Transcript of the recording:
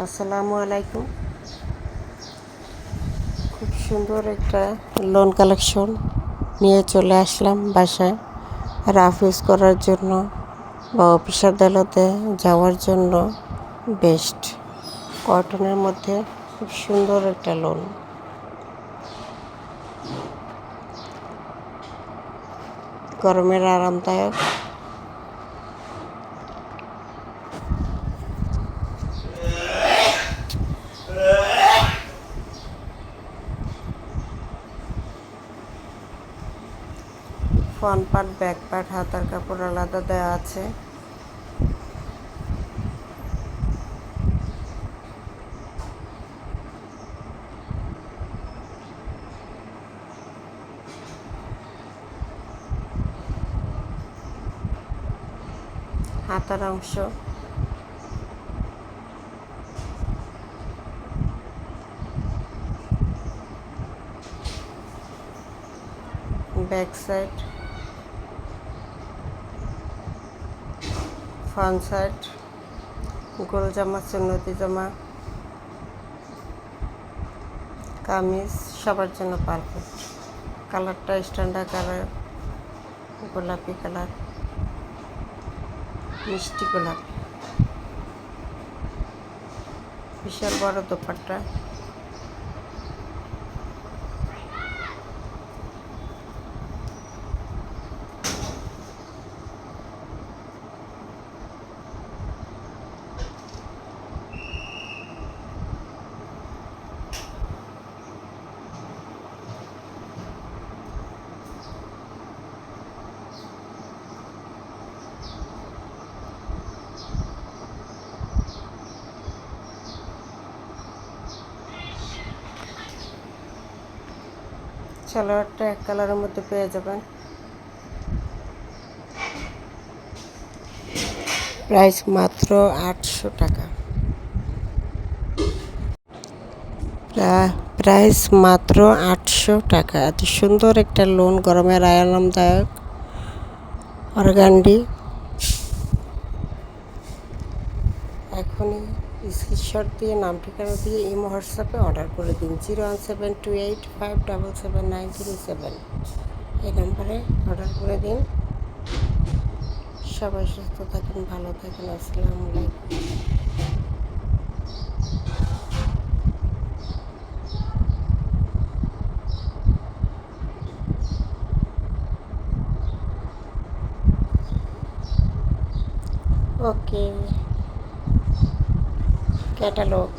আসসালামু আলাইকুম। খুব সুন্দর একটা লোন কালেকশন নিয়ে চলে আসলাম বাসায় রাফ ইউজ করার জন্য বা অফিস আদালতে যাওয়ার জন্য বেস্ট। কটনের মধ্যে খুব সুন্দর একটা লোন। গরমের আরামদায়ক। ফ্রন্ট পার্ট, ব্যাক পার্ট, হাতার কাপড় আলাদা দেওয়া আছে। হাতার অংশ ব্যাক সাইড, ফ্রন্ট সাইড, গোল জামা, সুন্নতি জামা, কামিজ সবার জন্য পারফেক্ট। কালারটা স্ট্যান্ডার্ড কালার, গোলাপি কালার, মিষ্টি গোলাপি। বিশাল বড় দোপাট্টা। সালোয়ারটা এক কালারের মধ্যে পেয়ে যাবেন। প্রাইস মাত্র 800 টাকা। প্রাইস মাত্র 800 টাকা। এত সুন্দর একটা লোন, গরমের আরামদায়ক অর্গান্ডি। এখনই স্ক্রিনশট দিয়ে নাম ঠিকানা দিয়ে ইমো হোয়াটসঅ্যাপে অর্ডার করে দিন। 01728577937 এই নাম্বারে অর্ডার করে দিন। সবাই সুস্থ থাকেন, ভালো থাকেন। আসসালামু আলাইকুম। ওকে, ক্যাটালগ।